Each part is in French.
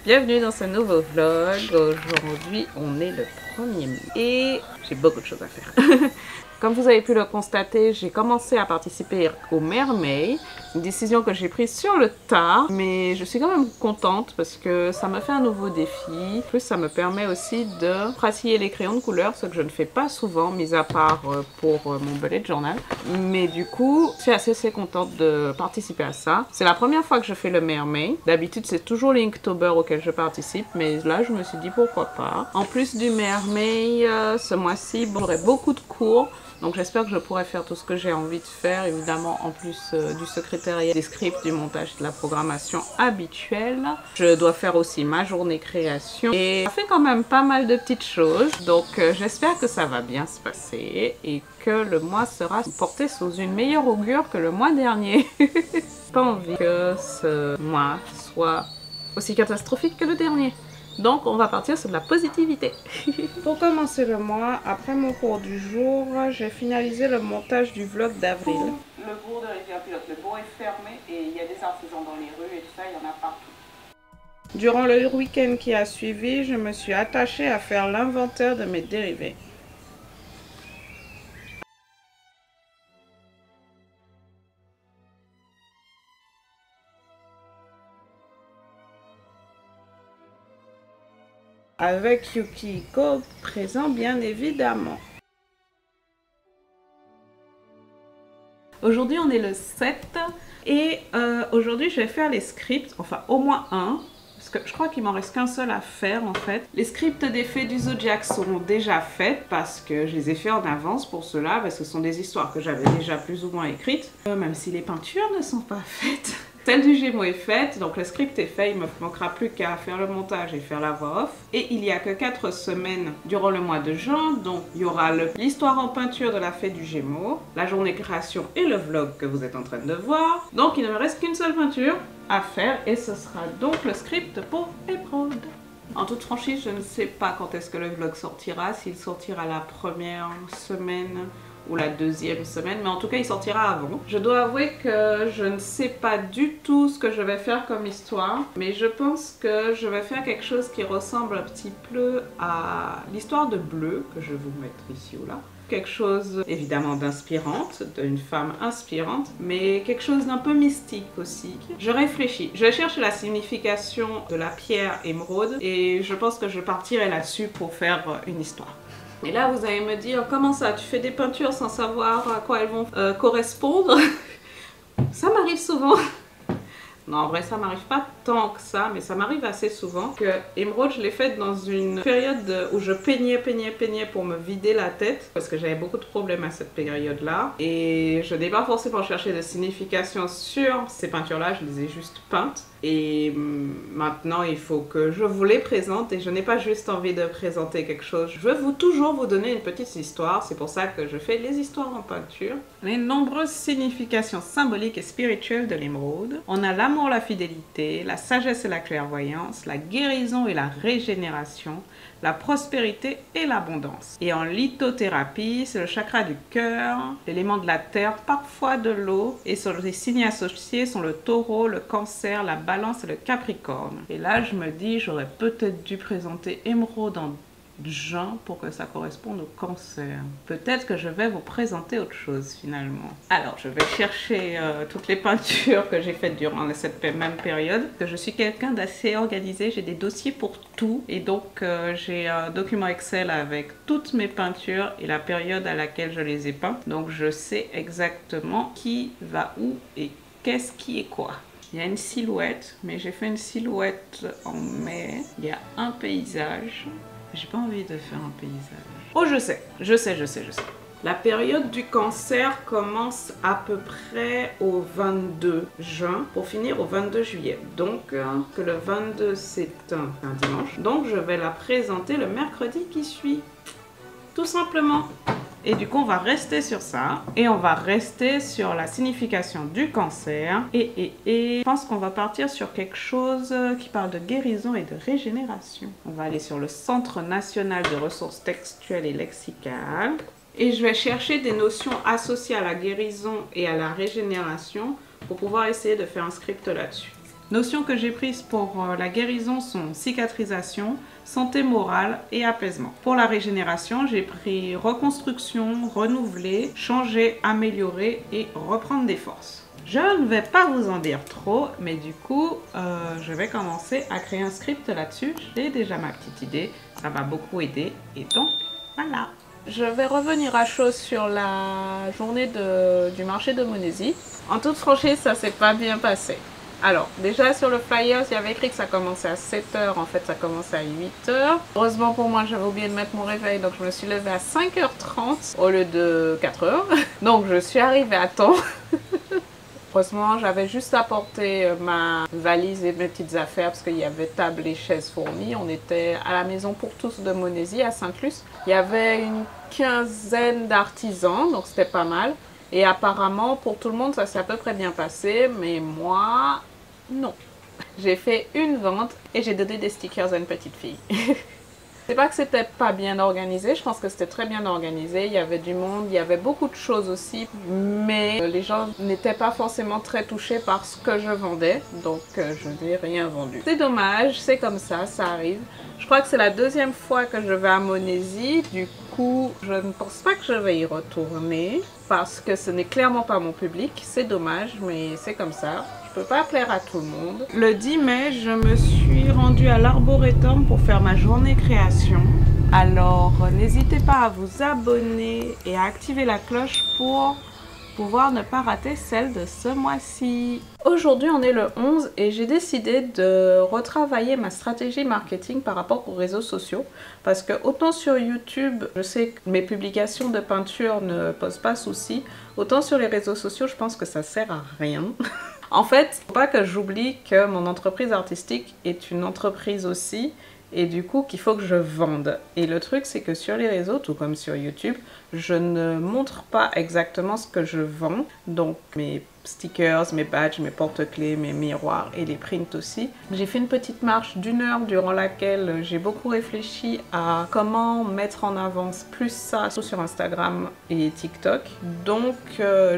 Bienvenue dans ce nouveau vlog. Aujourd'hui, on est le 1er mai et j'ai beaucoup de choses à faire. Comme vous avez pu le constater, j'ai commencé à participer au Mermaid. Une décision que j'ai prise sur le tard, mais je suis quand même contente parce que ça me fait un nouveau défi. En plus, ça me permet aussi de pratiquer les crayons de couleur, ce que je ne fais pas souvent, mis à part pour mon bullet journal. Mais du coup, je suis assez contente de participer à ça. C'est la première fois que je fais le Mermaid. D'habitude, c'est toujours l'Inktober auquel je participe, mais là, je me suis dit pourquoi pas. En plus du Mermaid, ce mois-ci, j'aurai beaucoup de cours. Donc j'espère que je pourrai faire tout ce que j'ai envie de faire, évidemment en plus du secrétariat, des scripts, du montage, de la programmation habituelle. Je dois faire aussi ma journée création et ça fait quand même pas mal de petites choses. Donc j'espère que ça va bien se passer et que le mois sera porté sous une meilleure augure que le mois dernier. Pas envie que ce mois soit aussi catastrophique que le dernier. Donc, on va partir sur de la positivité. Pour commencer le mois, après mon cours du jour, j'ai finalisé le montage du vlog d'avril. Le bourg de Rivière-Pilote, le bourg est fermé et il y a des artisans dans les rues et tout ça, il y en a partout. Durant le week-end qui a suivi, je me suis attachée à faire l'inventaire de mes dérivés. Avec Yukiko présent bien évidemment. Aujourd'hui on est le 7 et aujourd'hui je vais faire les scripts, enfin au moins un, parce que je crois qu'il m'en reste qu'un seul à faire en fait. Les scripts des fées du Zodiac sont déjà faits parce que je les ai fait en avance pour cela, parce que ce sont des histoires que j'avais déjà plus ou moins écrites, même si les peintures ne sont pas faites. Celle du Gémeaux est faite, donc le script est fait, il ne me manquera plus qu'à faire le montage et faire la voix off. Et il n'y a que 4 semaines durant le mois de juin, donc il y aura l'histoire en peinture de la fée du Gémeaux, la journée création et le vlog que vous êtes en train de voir. Donc il ne me reste qu'une seule peinture à faire et ce sera donc le script pour Emeraude. En toute franchise, je ne sais pas quand est-ce que le vlog sortira, s'il sortira la première semaine ou la deuxième semaine, mais en tout cas il sortira avant. Je dois avouer que je ne sais pas du tout ce que je vais faire comme histoire, mais je pense que je vais faire quelque chose qui ressemble un petit peu à l'histoire de Bleu, que je vais vous mettre ici ou là. Quelque chose évidemment d'inspirante, d'une femme inspirante, mais quelque chose d'un peu mystique aussi. Je réfléchis, je cherche la signification de la pierre émeraude et je pense que je partirai là-dessus pour faire une histoire. Et là, vous allez me dire, comment ça, tu fais des peintures sans savoir à quoi elles vont correspondre? Ça m'arrive souvent. Non, en vrai, ça m'arrive pas tant que ça, mais ça m'arrive assez souvent que Emeraude, je l'ai faite dans une période où je peignais pour me vider la tête, parce que j'avais beaucoup de problèmes à cette période-là. Et je n'ai pas forcément cherché de signification sur ces peintures-là, je les ai juste peintes. Et maintenant, il faut que je vous les présente et je n'ai pas juste envie de présenter quelque chose. Je veux toujours vous donner une petite histoire, c'est pour ça que je fais les histoires en peinture. Les nombreuses significations symboliques et spirituelles de l'émeraude. On a l'amour, la fidélité, la sagesse et la clairvoyance, la guérison et la régénération, la prospérité et l'abondance. Et en lithothérapie, c'est le chakra du cœur, l'élément de la terre, parfois de l'eau. Et sur les signes associés sont le taureau, le cancer, la balance et le capricorne. Et là, je me dis, j'aurais peut-être dû présenter Emeraude en juin pour que ça corresponde au cancer. Peut-être que je vais vous présenter autre chose finalement. Alors, je vais chercher toutes les peintures que j'ai faites durant cette même période. Je suis quelqu'un d'assez organisé, j'ai des dossiers pour tout. Et donc, j'ai un document Excel avec toutes mes peintures et la période à laquelle je les ai peintes. Donc, je sais exactement qui va où et qu'est-ce qui est quoi. Il y a une silhouette, mais j'ai fait une silhouette en mai. Il y a un paysage. J'ai pas envie de faire un paysage. Oh, je sais. La période du cancer commence à peu près au 22 juin pour finir au 22 juillet. Donc, que le 22 c'est un dimanche. Donc, je vais la présenter le mercredi qui suit. Tout simplement. Et du coup, on va rester sur ça. Et on va rester sur la signification du cancer. Et je pense qu'on va partir sur quelque chose qui parle de guérison et de régénération. On va aller sur le Centre national de ressources textuelles et lexicales. et je vais chercher des notions associées à la guérison et à la régénération pour pouvoir essayer de faire un script là-dessus. Notions que j'ai prises pour la guérison sont cicatrisation, santé morale et apaisement. Pour la régénération, j'ai pris reconstruction, renouveler, changer, améliorer et reprendre des forces. Je ne vais pas vous en dire trop, mais du coup, je vais commencer à créer un script là-dessus. J'ai déjà ma petite idée, ça va beaucoup aider et donc voilà. Je vais revenir à chaud sur la journée du marché de Monésy. En toute franchise, ça s'est pas bien passé. Alors, déjà sur le flyer, il y avait écrit que ça commençait à 7 h. En fait, ça commençait à 8 h. Heureusement pour moi, j'avais oublié de mettre mon réveil. Donc, je me suis levée à 5 h 30 au lieu de 4 h. Donc, je suis arrivée à temps. Heureusement, j'avais juste apporté ma valise et mes petites affaires parce qu'il y avait table et chaises fournies. On était à la maison pour tous de Monésy à Sainte-Luce. Il y avait une quinzaine d'artisans, donc c'était pas mal. Et apparemment, pour tout le monde, ça s'est à peu près bien passé, mais moi, non. J'ai fait une vente et j'ai donné des stickers à une petite fille. C'est pas que c'était pas bien organisé, je pense que c'était très bien organisé. Il y avait du monde, il y avait beaucoup de choses aussi, mais les gens n'étaient pas forcément très touchés par ce que je vendais, donc je n'ai rien vendu. C'est dommage, c'est comme ça arrive. Je crois que c'est la deuxième fois que je vais à Monésy, du coup, je ne pense pas que je vais y retourner parce que ce n'est clairement pas mon public. C'est dommage, mais c'est comme ça. Je peux pas plaire à tout le monde. Le 10 mai, je me suis rendue à l'Arboretum pour faire ma journée création. Alors, n'hésitez pas à vous abonner et à activer la cloche pour pouvoir ne pas rater celle de ce mois-ci. Aujourd'hui, on est le 11 et j'ai décidé de retravailler ma stratégie marketing par rapport aux réseaux sociaux. Parce que autant sur YouTube, je sais que mes publications de peinture ne posent pas souci, autant sur les réseaux sociaux, je pense que ça sert à rien. En fait, faut pas que j'oublie que mon entreprise artistique est une entreprise aussi et du coup qu'il faut que je vende. Et le truc, c'est que sur les réseaux, tout comme sur YouTube, je ne montre pas exactement ce que je vends. Donc mes stickers, mes badges, mes porte-clés, mes miroirs et les prints aussi. J'ai fait une petite marche d'1 heure durant laquelle j'ai beaucoup réfléchi à comment mettre en avant plus ça, surtout sur Instagram et TikTok. Donc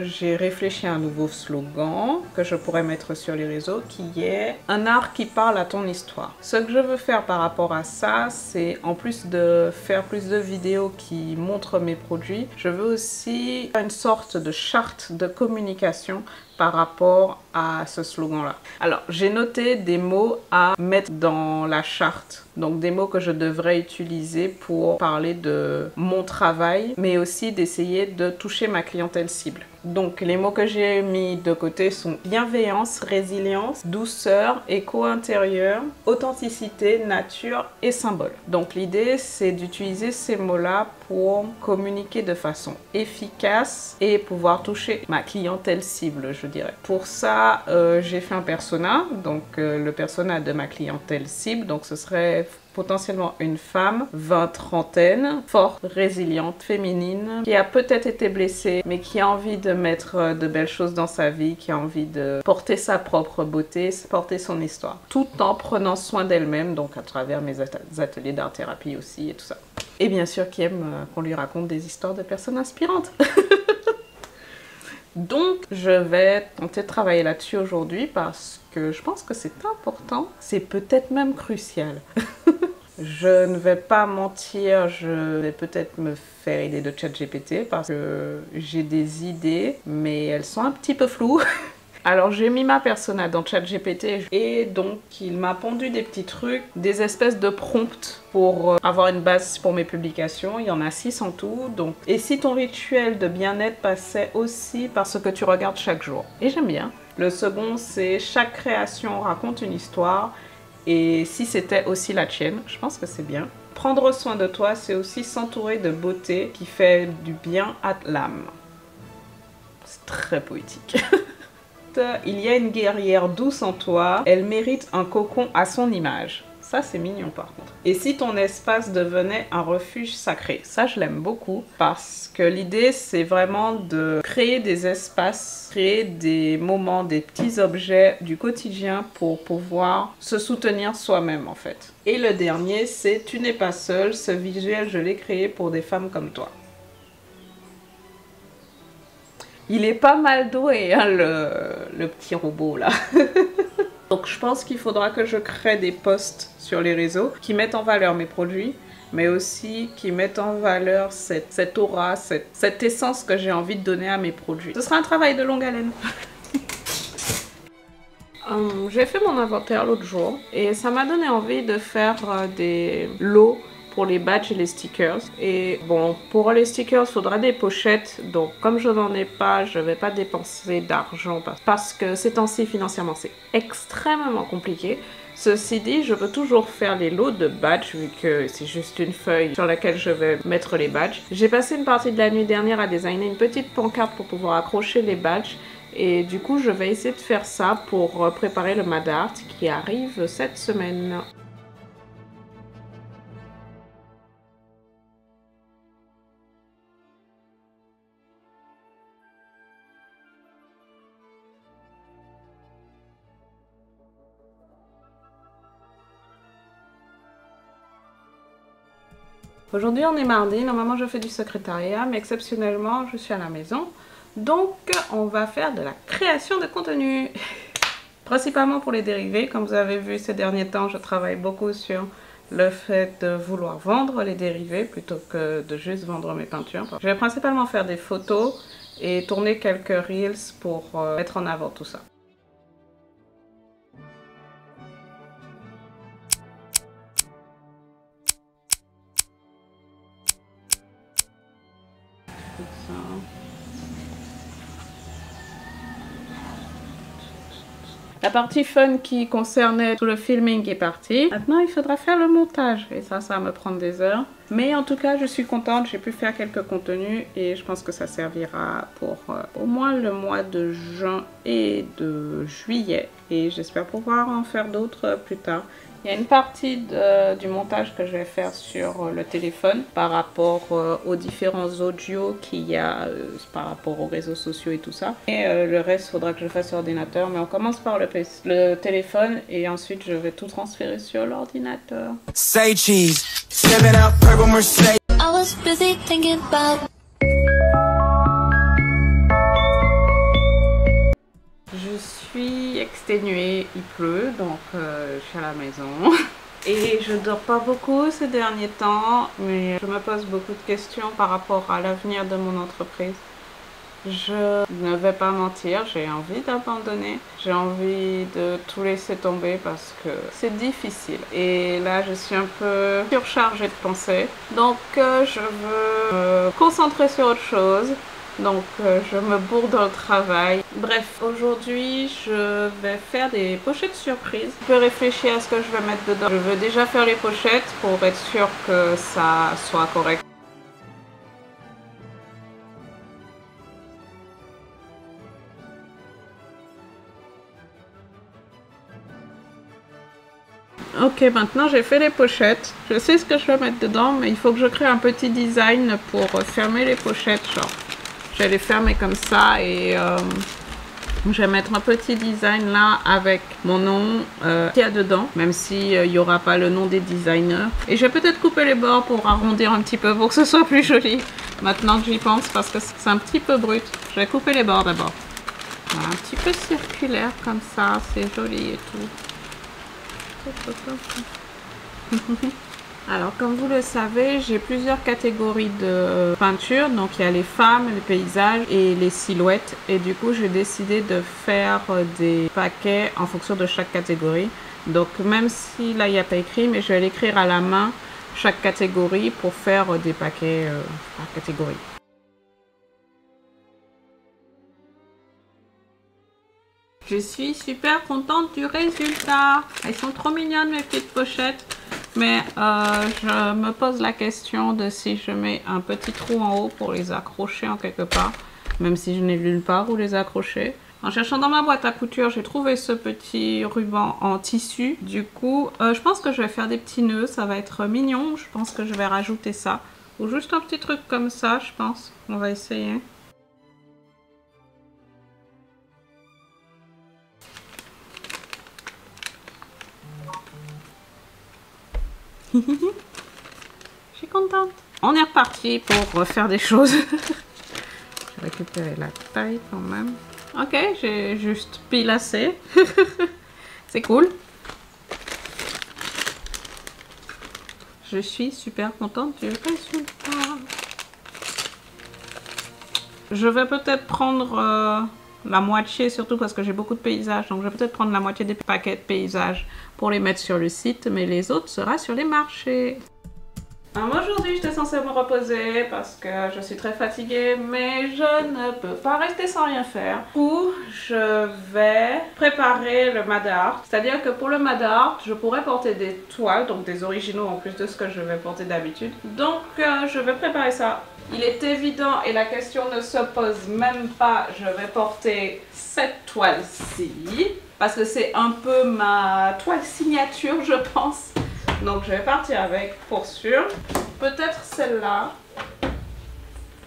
j'ai réfléchi à un nouveau slogan que je pourrais mettre sur les réseaux qui est « Un art qui parle à ton histoire ». Ce que je veux faire par rapport à ça, c'est en plus de faire plus de vidéos qui montrent mes produits, je veux aussi faire une sorte de charte de communication par rapport à ce slogan-là. Alors, j'ai noté des mots à mettre dans la charte. Donc, des mots que je devrais utiliser pour parler de mon travail, mais aussi d'essayer de toucher ma clientèle cible. Donc, les mots que j'ai mis de côté sont bienveillance, résilience, douceur, écho intérieur, authenticité, nature et symbole. Donc, l'idée, c'est d'utiliser ces mots-là pour communiquer de façon efficace et pouvoir toucher ma clientèle cible, je dirais. Pour ça, j'ai fait un persona, donc le persona de ma clientèle cible, donc ce serait potentiellement une femme, 20-30, forte, résiliente, féminine, qui a peut-être été blessée, mais qui a envie de mettre de belles choses dans sa vie, qui a envie de porter sa propre beauté, porter son histoire, tout en prenant soin d'elle-même, donc à travers mes ateliers d'art-thérapie aussi et tout ça. Et bien sûr, qui aime qu'on lui raconte des histoires de personnes inspirantes. Donc, je vais tenter de travailler là-dessus aujourd'hui parce que je pense que c'est important, c'est peut-être même crucial. Je ne vais pas mentir, je vais peut-être me faire aider de ChatGPT parce que j'ai des idées, mais elles sont un petit peu floues. Alors j'ai mis ma persona dans ChatGPT et donc il m'a pondu des petits trucs, des espèces de prompts pour avoir une base pour mes publications. Il y en a 6 en tout. Donc, et si ton rituel de bien-être passait aussi par ce que tu regardes chaque jour. Et j'aime bien. Le second, c'est chaque création raconte une histoire et si c'était aussi la tienne, je pense que c'est bien. Prendre soin de toi, c'est aussi s'entourer de beauté qui fait du bien à l'âme. C'est très poétique. Il y a une guerrière douce en toi, elle mérite un cocon à son image. Ça, c'est mignon par contre. Et si ton espace devenait un refuge sacré? Ça, je l'aime beaucoup parce que l'idée, c'est vraiment de créer des espaces, créer des moments, des petits objets du quotidien pour pouvoir se soutenir soi-même en fait. Et le dernier, c'est « Tu n'es pas seule ». Ce visuel, je l'ai créé pour des femmes comme toi. Il est pas mal doué, hein, le petit robot là. Donc je pense qu'il faudra que je crée des posts sur les réseaux qui mettent en valeur mes produits, mais aussi qui mettent en valeur cette aura, cette essence que j'ai envie de donner à mes produits. Ce sera un travail de longue haleine. J'ai fait mon inventaire l'autre jour et ça m'a donné envie de faire des lots pour les badges et les stickers. Et bon, pour les stickers, il faudra des pochettes. Donc comme je n'en ai pas, je ne vais pas dépenser d'argent parce que ces temps-ci, financièrement, c'est extrêmement compliqué. Ceci dit, je peux toujours faire les lots de badges vu que c'est juste une feuille sur laquelle je vais mettre les badges. J'ai passé une partie de la nuit dernière à designer une petite pancarte pour pouvoir accrocher les badges. Et du coup, je vais essayer de faire ça pour préparer le Mad Art qui arrive cette semaine. Aujourd'hui, on est mardi. Normalement, je fais du secrétariat, mais exceptionnellement, je suis à la maison. Donc, on va faire de la création de contenu. Principalement pour les dérivés. Comme vous avez vu ces derniers temps, je travaille beaucoup sur le fait de vouloir vendre les dérivés plutôt que de juste vendre mes peintures. Je vais principalement faire des photos et tourner quelques reels pour mettre en avant tout ça. La partie fun qui concernait tout le filming est partie. Maintenant, il faudra faire le montage. Et ça va me prendre des heures. Mais en tout cas, je suis contente. J'ai pu faire quelques contenus. Et je pense que ça servira pour au moins le mois de juin et de juillet. Et j'espère pouvoir en faire d'autres plus tard. Il y a une partie du montage que je vais faire sur le téléphone par rapport aux différents audios qu'il y a par rapport aux réseaux sociaux et tout ça. Et le reste, il faudra que je fasse sur ordinateur. Mais on commence par le téléphone et ensuite je vais tout transférer sur l'ordinateur. Say cheese. Je suis exténuée, il pleut, donc je suis à la maison. Et je dors pas beaucoup ces derniers temps, mais je me pose beaucoup de questions par rapport à l'avenir de mon entreprise. Je ne vais pas mentir, j'ai envie d'abandonner. J'ai envie de tout laisser tomber parce que c'est difficile. Et là, je suis un peu surchargée de pensées. Donc, je veux me concentrer sur autre chose. Donc je me bourre dans le travail. Bref, aujourd'hui je vais faire des pochettes surprises. Je peux réfléchir à ce que je vais mettre dedans. Je veux déjà faire les pochettes pour être sûr que ça soit correct. Ok, maintenant j'ai fait les pochettes. Je sais ce que je vais mettre dedans, mais il faut que je crée un petit design pour fermer les pochettes. Genre, je vais les fermer comme ça et je vais mettre un petit design là avec mon nom qu'il y a dedans, même s'il n'y aura pas le nom des designers. Et je vais peut-être couper les bords pour arrondir un petit peu pour que ce soit plus joli. Maintenant que j'y pense, parce que c'est un petit peu brut. Je vais couper les bords d'abord. Voilà, un petit peu circulaire comme ça, c'est joli et tout. Alors comme vous le savez, j'ai plusieurs catégories de peinture. Donc il y a les femmes, les paysages et les silhouettes. Et du coup j'ai décidé de faire des paquets en fonction de chaque catégorie. Donc même si là il n'y a pas écrit, mais je vais l'écrire à la main chaque catégorie pour faire des paquets par catégorie. Je suis super contente du résultat. Elles sont trop mignonnes mes petites pochettes. Mais je me pose la question de si je mets un petit trou en haut pour les accrocher en quelque part. Même si je n'ai nulle part où les accrocher. En cherchant dans ma boîte à couture, j'ai trouvé ce petit ruban en tissu. Du coup, je pense que je vais faire des petits nœuds. Ça va être mignon. Je pense que je vais rajouter ça. Ou juste un petit truc comme ça, je pense. On va essayer. Je suis contente. On est reparti pour refaire des choses. Je récupère quelle est la taille quand même. Ok, j'ai juste pile assez. C'est cool. Je suis super contente du résultat. Je vais peut-être prendre la moitié, surtout parce que j'ai beaucoup de paysages. Donc je vais peut-être prendre la moitié des paquets de paysages pour les mettre sur le site, mais les autres sera sur les marchés. Aujourd'hui, j'étais censée me reposer parce que je suis très fatiguée, mais je ne peux pas rester sans rien faire. Du coup, je vais préparer le mad art. C'est-à-dire que pour le mad art, je pourrais porter des toiles, donc des originaux en plus de ce que je vais porter d'habitude. Donc, je vais préparer ça. Il est évident et la question ne se pose même pas, je vais porter cette toile-ci parce que c'est un peu ma toile signature, je pense. Donc je vais partir avec pour sûr. Peut-être celle-là.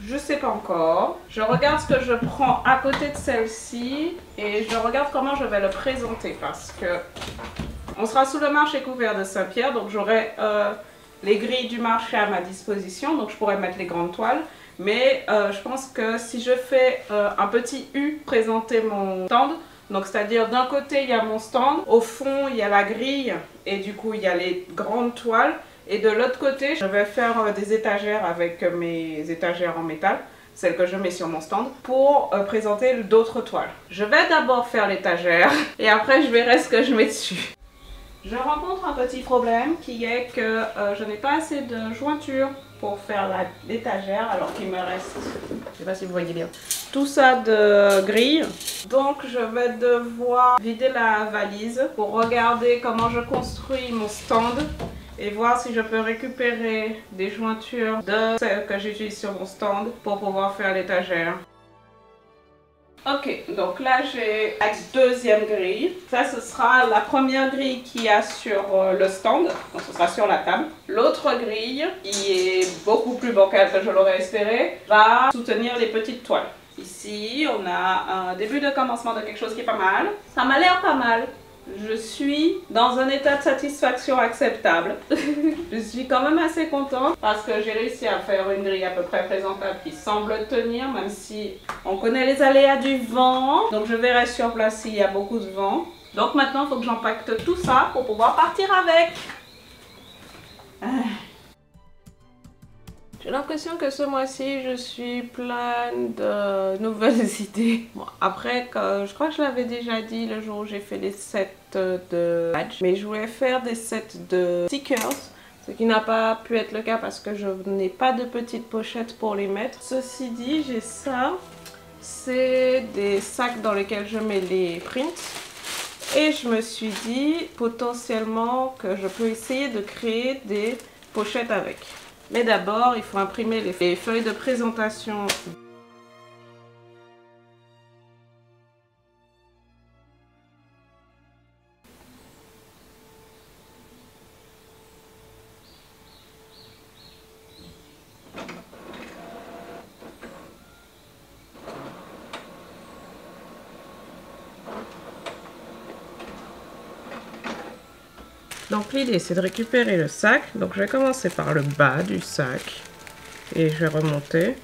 Je sais pas encore. Je regarde ce que je prends à côté de celle-ci et je regarde comment je vais le présenter parce que on sera sous le marché couvert de Saint-Pierre, donc j'aurai les grilles du marché à ma disposition, donc je pourrais mettre les grandes toiles. Mais je pense que si je fais un petit U, présenter mon stand, donc c'est-à-dire d'un côté il y a mon stand, au fond il y a la grille et du coup il y a les grandes toiles. Et de l'autre côté je vais faire des étagères avec mes étagères en métal, celles que je mets sur mon stand, pour présenter d'autres toiles. Je vais d'abord faire l'étagère et après je verrai ce que je mets dessus. Je rencontre un petit problème qui est que je n'ai pas assez de jointure pour faire l'étagère alors qu'il me reste, je sais pas si vous voyez bien, tout ça de grille. Donc je vais devoir vider la valise pour regarder comment je construis mon stand et voir si je peux récupérer des jointures de celles que j'utilise sur mon stand pour pouvoir faire l'étagère. Ok, donc là j'ai la deuxième grille. Ça, ce sera la première grille qu'il y a sur le stand, donc ce sera sur la table. L'autre grille, qui est beaucoup plus bancale que je l'aurais espéré, va soutenir les petites toiles. Ici, on a un début de commencement de quelque chose qui est pas mal. Ça m'a l'air pas mal. Je suis dans un état de satisfaction acceptable. Je suis quand même assez contente parce que j'ai réussi à faire une grille à peu près présentable qui semble tenir, même si on connaît les aléas du vent. Donc je verrai sur place s'il y a beaucoup de vent. Donc maintenant il faut que j'empacte tout ça pour pouvoir partir avec. J'ai l'impression que ce mois-ci, je suis pleine de nouvelles idées. Bon, après, je crois que je l'avais déjà dit le jour où j'ai fait les sets de badge. Mais je voulais faire des sets de stickers, ce qui n'a pas pu être le cas parce que je n'ai pas de petites pochettes pour les mettre. Ceci dit, j'ai ça. C'est des sacs dans lesquels je mets les prints. Et je me suis dit potentiellement que je peux essayer de créer des pochettes avec. Mais d'abord, il faut imprimer les feuilles de présentation. Donc l'idée c'est de récupérer le sac. Donc je vais commencer par le bas du sac et je vais remonter.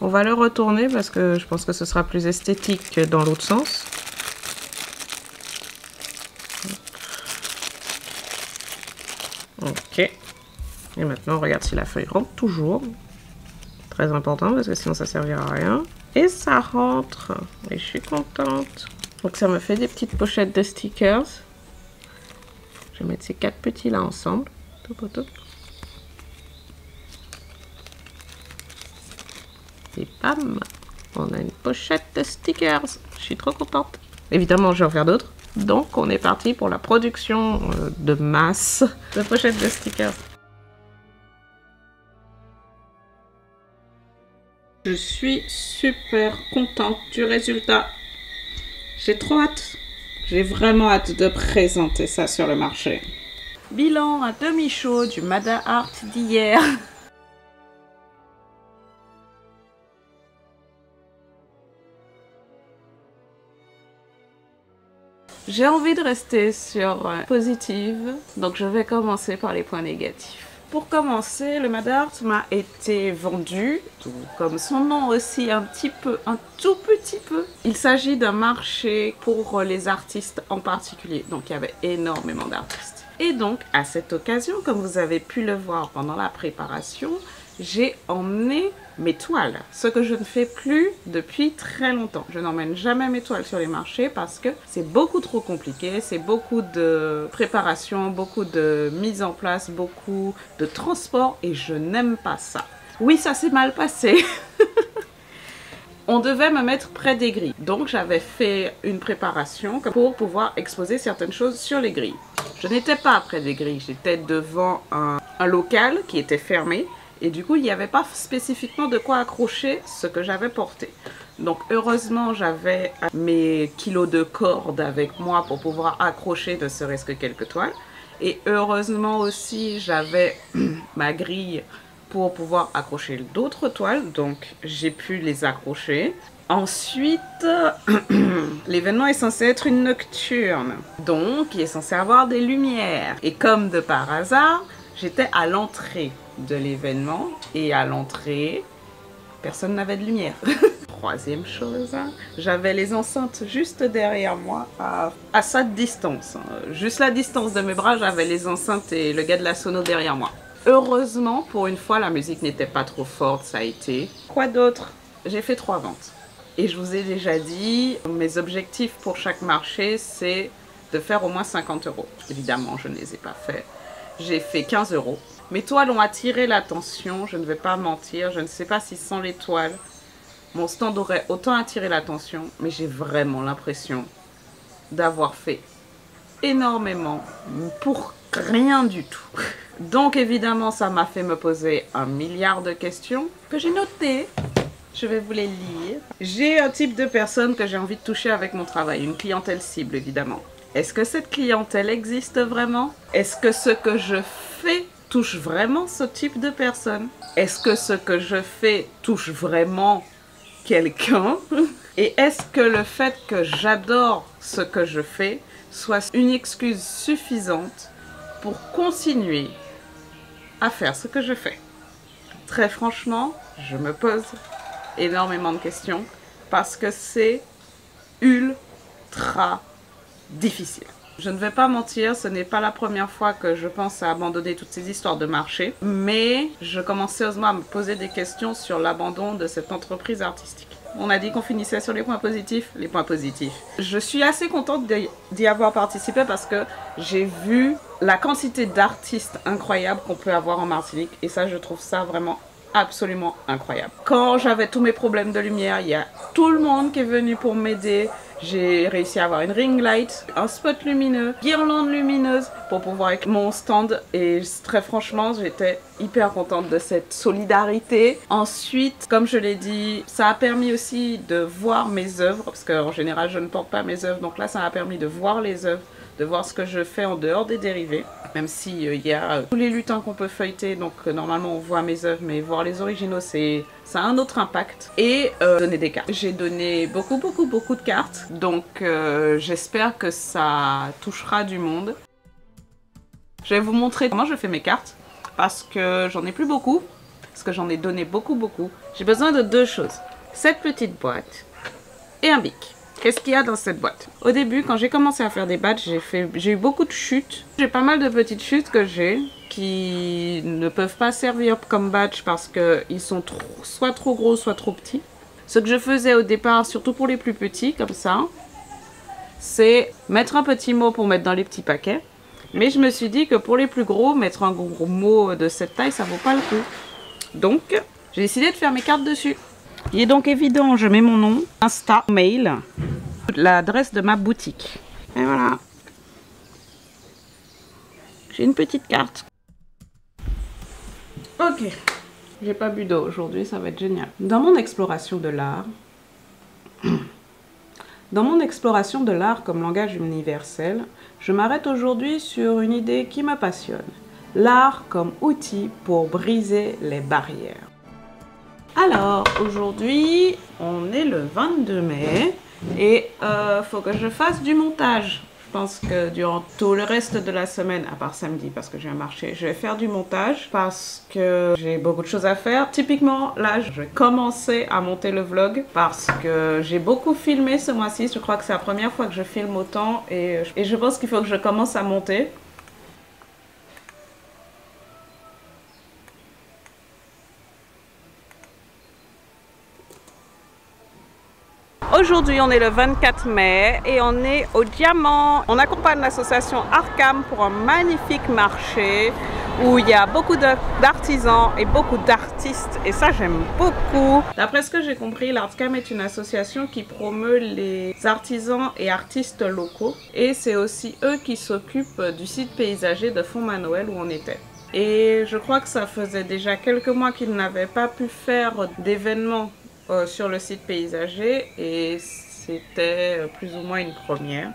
On va le retourner parce que je pense que ce sera plus esthétique que dans l'autre sens. Ok. Et maintenant, on regarde si la feuille rentre toujours. Très important parce que sinon ça servira à rien. Et ça rentre. Et je suis contente. Donc ça me fait des petites pochettes de stickers. Je vais mettre ces 4 petits là ensemble. Et bam, on a une pochette de stickers. Je suis trop contente. Évidemment, je vais en faire d'autres. Donc, on est parti pour la production de masse de pochettes de stickers. Je suis super contente du résultat. J'ai trop hâte. J'ai vraiment hâte de présenter ça sur le marché. Bilan à demi-chaud du Mad Art d'hier. J'ai envie de rester sur positive, donc je vais commencer par les points négatifs. Pour commencer, le Madart m'a été vendu, tout comme son nom aussi, un tout petit peu. Il s'agit d'un marché pour les artistes en particulier, donc il y avait énormément d'artistes. Et donc, à cette occasion, comme vous avez pu le voir pendant la préparation, j'ai emmené mes toiles, ce que je ne fais plus depuis très longtemps. Je n'emmène jamais mes toiles sur les marchés parce que c'est beaucoup trop compliqué, c'est beaucoup de préparation, beaucoup de mise en place, beaucoup de transport et je n'aime pas ça. Oui, ça s'est mal passé. On devait me mettre près des grilles, donc j'avais fait une préparation pour pouvoir exposer certaines choses sur les grilles. Je n'étais pas près des grilles, j'étais devant un local qui était fermé. Et du coup, il n'y avait pas spécifiquement de quoi accrocher ce que j'avais porté. Donc, heureusement, j'avais mes kilos de corde avec moi pour pouvoir accrocher ne serait-ce que quelques toiles. Et heureusement aussi, j'avais ma grille pour pouvoir accrocher d'autres toiles. Donc, j'ai pu les accrocher. Ensuite, l'événement est censé être une nocturne. Donc, il est censé avoir des lumières. Et comme de par hasard, j'étais à l'entrée de l'événement et à l'entrée, personne n'avait de lumière. Troisième chose, j'avais les enceintes juste derrière moi à cette distance. Juste la distance de mes bras, j'avais les enceintes et le gars de la sono derrière moi. Heureusement, pour une fois, la musique n'était pas trop forte, ça a été. Quoi d'autre? J'ai fait 3 ventes. Et je vous ai déjà dit, mes objectifs pour chaque marché, c'est de faire au moins 50 €. Évidemment, je ne les ai pas faits. J'ai fait 15 €. Mes toiles ont attiré l'attention, je ne vais pas mentir, je ne sais pas si sans les toiles, mon stand aurait autant attiré l'attention, mais j'ai vraiment l'impression d'avoir fait énormément pour rien du tout. Donc évidemment, ça m'a fait me poser 1 milliard de questions que j'ai notées. Je vais vous les lire. J'ai un type de personne que j'ai envie de toucher avec mon travail, une clientèle cible évidemment. Est-ce que cette clientèle existe vraiment? Est-ce que ce que je fais touche vraiment ce type de personne? Est-ce que ce que je fais touche vraiment quelqu'un? Et est-ce que le fait que j'adore ce que je fais soit une excuse suffisante pour continuer à faire ce que je fais? Très franchement, je me pose énormément de questions parce que c'est ultra difficile. Je ne vais pas mentir, ce n'est pas la première fois que je pense à abandonner toutes ces histoires de marché, mais je commence sérieusement à me poser des questions sur l'abandon de cette entreprise artistique. On a dit qu'on finissait sur les points positifs. Les points positifs. Je suis assez contente d'y avoir participé parce que j'ai vu la quantité d'artistes incroyables qu'on peut avoir en Martinique et ça, je trouve ça vraiment absolument incroyable. Quand j'avais tous mes problèmes de lumière, il y a tout le monde qui est venu pour m'aider. J'ai réussi à avoir une ring light, un spot lumineux, guirlande lumineuse pour pouvoir avec mon stand et très franchement j'étais hyper contente de cette solidarité. Ensuite, comme je l'ai dit, ça a permis aussi de voir mes œuvres parce qu'en général je ne porte pas mes œuvres, donc là ça m'a permis de voir les œuvres, de voir ce que je fais en dehors des dérivés. Même si y a tous les lutins qu'on peut feuilleter, donc normalement on voit mes œuvres, mais voir les originaux, ça a un autre impact. Et donner des cartes. J'ai donné beaucoup de cartes, donc j'espère que ça touchera du monde. Je vais vous montrer comment je fais mes cartes, parce que j'en ai plus beaucoup, parce que j'en ai donné beaucoup. J'ai besoin de 2 choses. Cette petite boîte et un bic. Qu'est-ce qu'il y a dans cette boîte? Au début, quand j'ai commencé à faire des badges, j'ai eu beaucoup de chutes. J'ai pas mal de petites chutes que j'ai qui ne peuvent pas servir comme badge parce qu'ils sont soit trop gros, soit trop petits. Ce que je faisais au départ, surtout pour les plus petits, comme ça, c'est mettre un petit mot pour mettre dans les petits paquets. Mais je me suis dit que pour les plus gros, mettre un gros mot de cette taille, ça vaut pas le coup. Donc, j'ai décidé de faire mes cartes dessus. Il est donc évident, je mets mon nom, Insta, mail, l'adresse de ma boutique. Et voilà. J'ai une petite carte. Ok. J'ai pas bu d'eau aujourd'hui, ça va être génial. Dans mon exploration de l'art, comme langage universel, je m'arrête aujourd'hui sur une idée qui me passionne. L'art comme outil pour briser les barrières. Alors, aujourd'hui, on est le 22 mai et faut que je fasse du montage. Je pense que durant tout le reste de la semaine, à part samedi parce que j'ai un marché, je vais faire du montage parce que j'ai beaucoup de choses à faire. Typiquement, là, je vais commencer à monter le vlog parce que j'ai beaucoup filmé ce mois-ci. Je crois que c'est la première fois que je filme autant et je pense qu'il faut que je commence à monter. Aujourd'hui, on est le 24 mai et on est au Diamant. On accompagne l'association Arkham pour un magnifique marché où il y a beaucoup d'artisans et beaucoup d'artistes et ça j'aime beaucoup. D'après ce que j'ai compris, l'Arkham est une association qui promeut les artisans et artistes locaux et c'est aussi eux qui s'occupent du site paysager de Font-Manoël où on était. Et je crois que ça faisait déjà quelques mois qu'ils n'avaient pas pu faire d'événements sur le site paysager et c'était plus ou moins une première.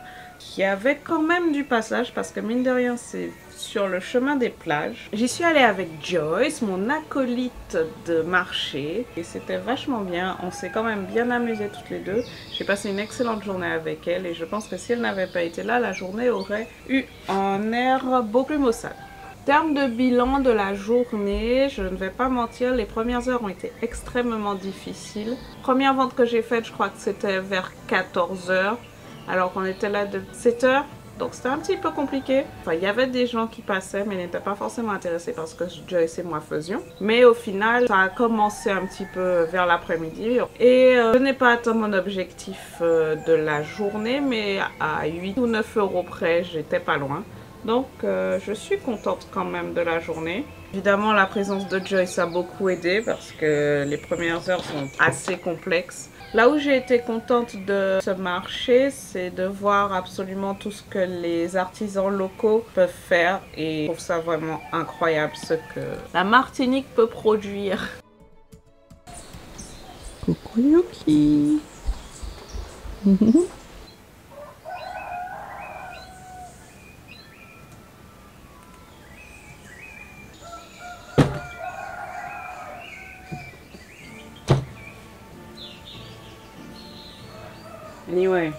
Il y avait quand même du passage parce que mine de rien c'est sur le chemin des plages. J'y suis allée avec Joyce, mon acolyte de marché et c'était vachement bien. On s'est quand même bien amusés toutes les deux. J'ai passé une excellente journée avec elle et je pense que si elle n'avait pas été là, la journée aurait eu un air beaucoup plus maussade. En termes de bilan de la journée, je ne vais pas mentir, les premières heures ont été extrêmement difficiles. Première vente que j'ai faite, je crois que c'était vers 14 h, alors qu'on était là de 7 h. Donc c'était un petit peu compliqué. Enfin, il y avait des gens qui passaient, mais n'étaient pas forcément intéressés parce que Joyce et moi faisions. Mais au final, ça a commencé un petit peu vers l'après-midi. Et je n'ai pas atteint mon objectif de la journée, mais à 8 ou 9 € près, j'étais pas loin. Donc je suis contente quand même de la journée. Évidemment la présence de Joyce a beaucoup aidé parce que les premières heures sont assez complexes. Là où j'ai été contente de ce marché, c'est de voir absolument tout ce que les artisans locaux peuvent faire et je trouve ça vraiment incroyable ce que la Martinique peut produire. Coucou Yuki. Anyway.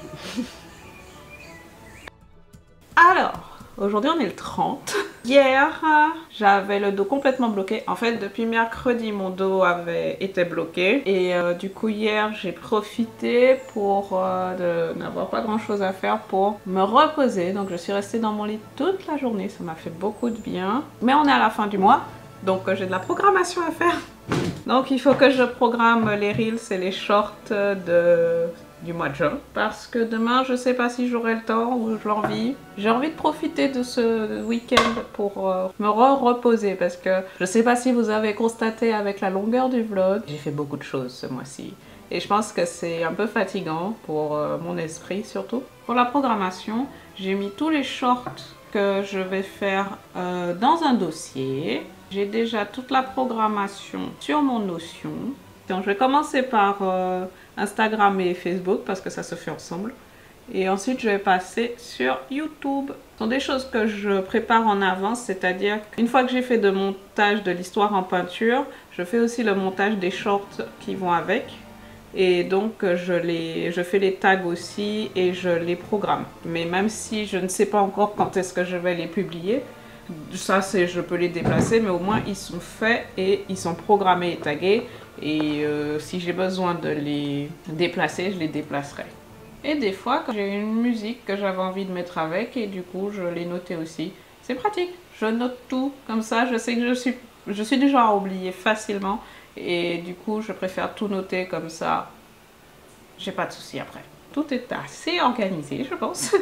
Alors, aujourd'hui on est le 30. Hier, j'avais le dos complètement bloqué. En fait, depuis mercredi, mon dos avait été bloqué. Et du coup, hier, j'ai profité pour n'avoir pas grand chose à faire pour me reposer. Donc, je suis restée dans mon lit toute la journée. Ça m'a fait beaucoup de bien. Mais on est à la fin du mois. Donc, j'ai de la programmation à faire. Donc, il faut que je programme les reels et les shorts du mois de juin parce que demain je sais pas si j'aurai le temps ou l'envie. J'ai envie de profiter de ce week-end pour me reposer parce que je sais pas si vous avez constaté avec la longueur du vlog, j'ai fait beaucoup de choses ce mois-ci et je pense que c'est un peu fatigant pour mon esprit surtout. Pour la programmation, j'ai mis tous les shorts que je vais faire dans un dossier. J'ai déjà toute la programmation sur mon Notion. Donc je vais commencer par Instagram et Facebook parce que ça se fait ensemble. Et ensuite je vais passer sur YouTube. Ce sont des choses que je prépare en avance, c'est-à-dire qu'une fois que j'ai fait le montage de l'histoire en peinture, je fais aussi le montage des shorts qui vont avec. Et donc je fais les tags aussi et je les programme. Mais même si je ne sais pas encore quand est-ce que je vais les publier, ça je peux les déplacer, mais au moins ils sont faits et ils sont programmés et tagués. Et si j'ai besoin de les déplacer, je les déplacerai. Et des fois, quand j'ai une musique que j'avais envie de mettre avec, et du coup, je l'ai noté aussi. C'est pratique, je note tout, comme ça, je sais que je suis du genre à oublier facilement. Et du coup, je préfère tout noter comme ça. J'ai pas de soucis après. Tout est assez organisé, je pense.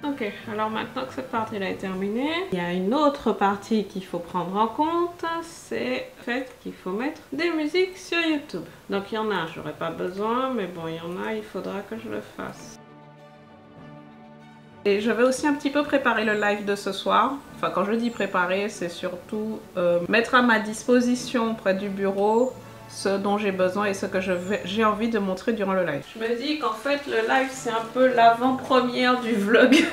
Ok, alors maintenant que cette partie-là est terminée, il y a une autre partie qu'il faut prendre en compte, c'est le fait qu'il faut mettre des musiques sur YouTube. Donc il y en a, j'aurais pas besoin, mais bon, il y en a, il faudra que je le fasse. Et je vais aussi un petit peu préparer le live de ce soir. Enfin, quand je dis préparer, c'est surtout mettre à ma disposition près du bureau ce dont j'ai besoin et ce que j'ai envie de montrer durant le live. Je me dis qu'en fait le live c'est un peu l'avant-première du vlog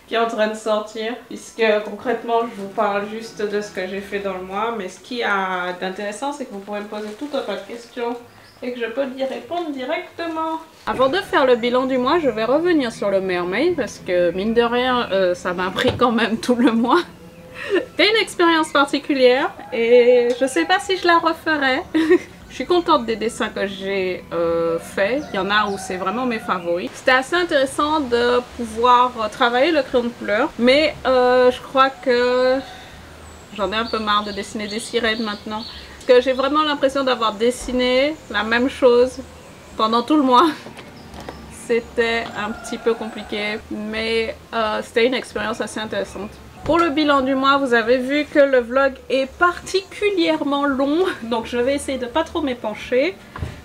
qui est en train de sortir, puisque concrètement je vous parle juste de ce que j'ai fait dans le mois, mais ce qui a d'intéressant c'est que vous pourrez me poser tout un tas de questions et que je peux y répondre directement. Avant de faire le bilan du mois, je vais revenir sur le mermaid parce que mine de rien ça m'a pris quand même tout le mois. C'était une expérience particulière et je sais pas si je la referai. Je suis contente des dessins que j'ai faits. Il y en a où c'est vraiment mes favoris. C'était assez intéressant de pouvoir travailler le crayon de couleur. Mais je crois que j'en ai un peu marre de dessiner des sirènes maintenant. Parce que j'ai vraiment l'impression d'avoir dessiné la même chose pendant tout le mois. C'était un petit peu compliqué. Mais c'était une expérience assez intéressante. Pour le bilan du mois, vous avez vu que le vlog est particulièrement long, donc je vais essayer de pas trop m'épancher.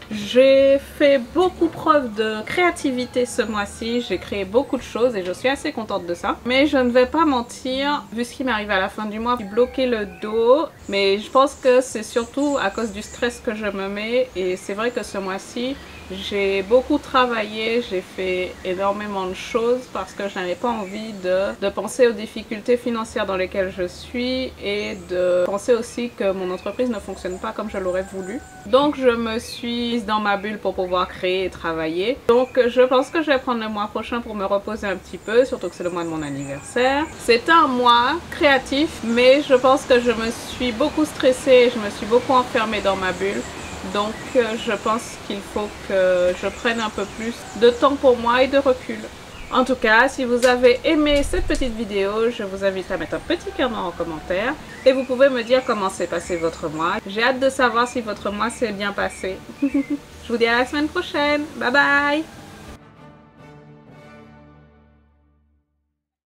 J'ai fait beaucoup preuve de créativité ce mois-ci, j'ai créé beaucoup de choses et je suis assez contente de ça. Mais je ne vais pas mentir, vu ce qui m'arrive à la fin du mois, j'ai bloqué le dos. Mais je pense que c'est surtout à cause du stress que je me mets et c'est vrai que ce mois-ci, j'ai beaucoup travaillé, j'ai fait énormément de choses parce que je n'avais pas envie de penser aux difficultés financières dans lesquelles je suis et de penser aussi que mon entreprise ne fonctionne pas comme je l'aurais voulu. Donc je me suis mise dans ma bulle pour pouvoir créer et travailler. Donc je pense que je vais prendre le mois prochain pour me reposer un petit peu, surtout que c'est le mois de mon anniversaire. C'est un mois créatif, mais je pense que je me suis beaucoup stressée, je me suis beaucoup enfermée dans ma bulle. Donc je pense qu'il faut que je prenne un peu plus de temps pour moi et de recul. En tout cas, si vous avez aimé cette petite vidéo, je vous invite à mettre un petit cœur noir en commentaire. Et vous pouvez me dire comment s'est passé votre mois. J'ai hâte de savoir si votre mois s'est bien passé. Je vous dis à la semaine prochaine. Bye bye!